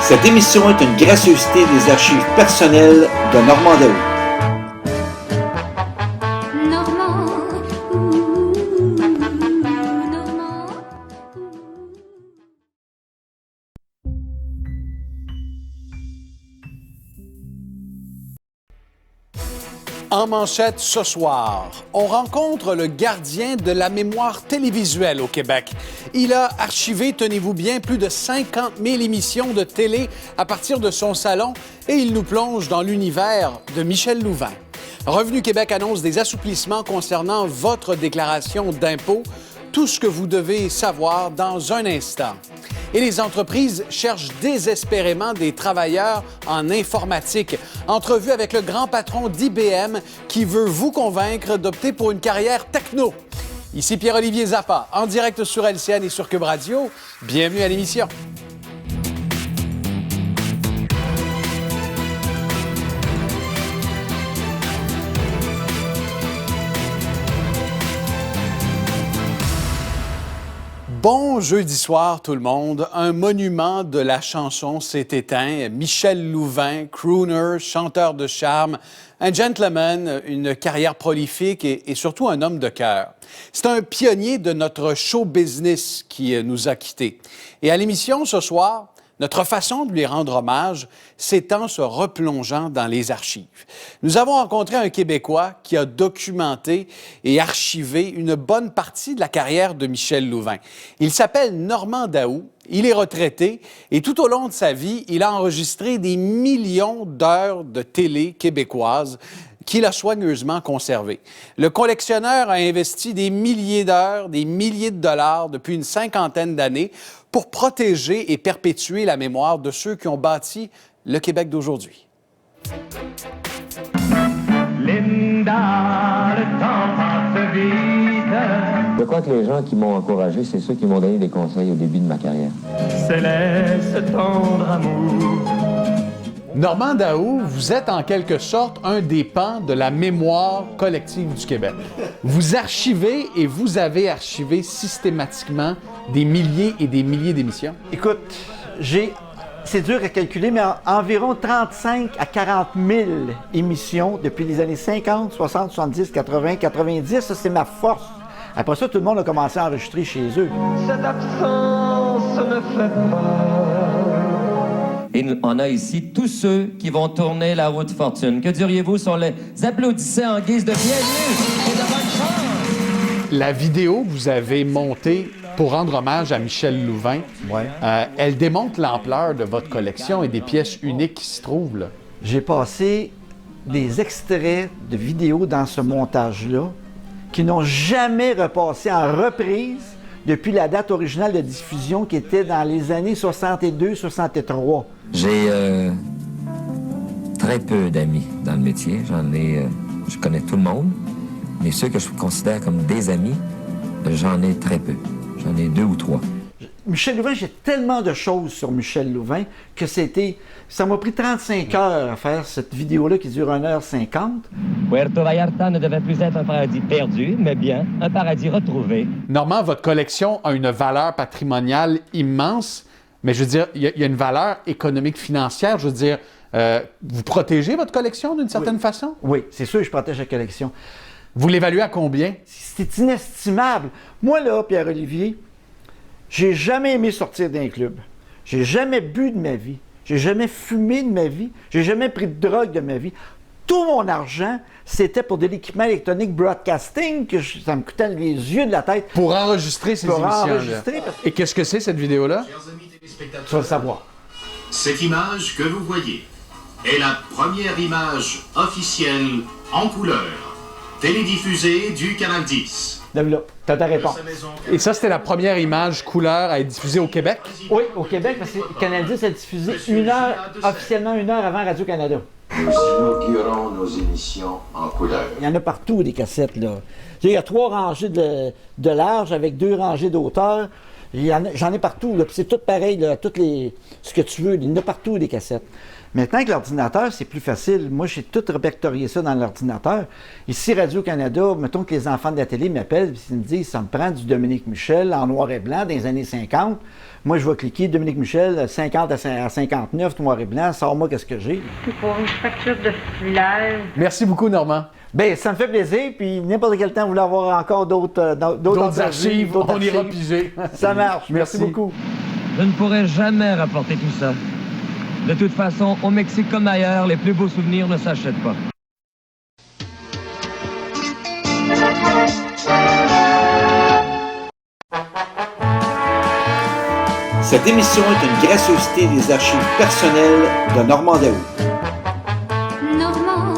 Cette émission est une gracieuseté des archives personnelles de Normand Daou. En manchette ce soir, on rencontre le gardien de la mémoire télévisuelle au Québec. Il a archivé, tenez-vous bien, plus de 50 000 émissions de télé à partir de son salon et il nous plonge dans l'univers de Michel Louvain. Revenu Québec annonce des assouplissements concernant votre déclaration d'impôt. Tout ce que vous devez savoir dans un instant. Et les entreprises cherchent désespérément des travailleurs en informatique. Entrevue avec le grand patron d'IBM qui veut vous convaincre d'opter pour une carrière techno. Ici Pierre-Olivier Zappa, en direct sur LCN et sur Cube Radio. Bienvenue à l'émission. Bon jeudi soir tout le monde. Un monument de la chanson s'est éteint. Michel Louvain, crooner, chanteur de charme, un gentleman, une carrière prolifique et surtout un homme de cœur. C'est un pionnier de notre show business qui nous a quittés. Et à l'émission ce soir, notre façon de lui rendre hommage, c'est en se replongeant dans les archives. Nous avons rencontré un Québécois qui a documenté et archivé une bonne partie de la carrière de Michel Louvain. Il s'appelle Normand Daou, il est retraité et tout au long de sa vie, il a enregistré des millions d'heures de télé québécoise qu'il a soigneusement conservé. Le collectionneur a investi des milliers d'heures, des milliers de dollars depuis une cinquantaine d'années pour protéger et perpétuer la mémoire de ceux qui ont bâti le Québec d'aujourd'hui. Linda, le temps passe vite. Je crois que les gens qui m'ont encouragé, c'est ceux qui m'ont donné des conseils au début de ma carrière. Céleste tendre amour. Normand Daou, vous êtes en quelque sorte un des pans de la mémoire collective du Québec. Vous archivez et vous avez archivé systématiquement des milliers et des milliers d'émissions. Écoute, c'est dur à calculer, mais environ 35 à 40 000 émissions depuis les années 50, 60, 70, 80, 90. Ça, c'est ma force. Après ça, tout le monde a commencé à enregistrer chez eux. Cette absence me fait peur. Et on a ici tous ceux qui vont tourner la route fortune. Que diriez-vous si on les applaudissait en guise de bienvenue et de bonne chance? La vidéo que vous avez montée pour rendre hommage à Michel Louvain, elle démontre l'ampleur de votre collection et des pièces uniques qui s'y trouvent, là. J'ai passé des extraits de vidéos dans ce montage-là qui n'ont jamais repassé en reprise depuis la date originale de diffusion qui était dans les années 62-63. J'ai très peu d'amis dans le métier. Je connais tout le monde, mais ceux que je considère comme des amis, j'en ai très peu. J'en ai 2 ou 3. Michel Louvain, j'ai tellement de choses sur Michel Louvain que ça m'a pris 35 heures à faire cette vidéo-là qui dure 1h50. Puerto Vallarta ne devait plus être un paradis perdu, mais bien un paradis retrouvé. Normand, votre collection a une valeur patrimoniale immense, mais je veux dire, il y a une valeur économique financière. Je veux dire, vous protégez votre collection d'une certaine façon? Oui, c'est sûr que je protège la collection. Vous l'évaluez à combien? C'est inestimable. Moi, là, Pierre-Olivier, j'ai jamais aimé sortir d'un club. J'ai jamais bu de ma vie. J'ai jamais fumé de ma vie. J'ai jamais pris de drogue de ma vie. Tout mon argent, c'était pour de l'équipement électronique broadcasting que ça me coûtait les yeux de la tête. Pour enregistrer ces émissions-là. Et Et qu'est-ce que c'est, cette vidéo-là? Chers amis téléspectateurs, tu vas le savoir. cette image que vous voyez est la première image officielle en couleur, télédiffusée du Canal 10. Là, t'as ta réponse. Et ça, c'était la première image couleur à être diffusée au Québec? Oui, au Québec, parce que Canal 10 a diffusé officiellement une heure avant Radio-Canada. Nous inaugurons nos émissions en couleur. Il y en a partout, des cassettes, là. Il y a 3 rangées de large avec 2 rangées d'auteur. J'en ai partout, là. Puis c'est tout pareil, là, ce que tu veux. Il y en a partout, des cassettes. Maintenant, avec l'ordinateur, c'est plus facile. Moi, j'ai tout répertorié ça dans l'ordinateur. Ici, Radio-Canada, mettons que les enfants de la télé m'appellent et ils me disent « ça me prend du Dominique Michel en noir et blanc dans les années 50 ». Moi, je vais cliquer Dominique Michel, 50 à 59, noir et blanc, sors-moi qu'est-ce que j'ai. C'est pour une facture de fleurs. Merci beaucoup, Normand. Bien, ça me fait plaisir, puis n'importe quel temps, vous voulez avoir encore d'autres archives, on ira piger. Ça marche. Merci beaucoup. Je ne pourrai jamais rapporter tout ça. De toute façon, au Mexique comme ailleurs, les plus beaux souvenirs ne s'achètent pas. Cette émission est une gracieuseté des archives personnelles de Normand Daou. Normand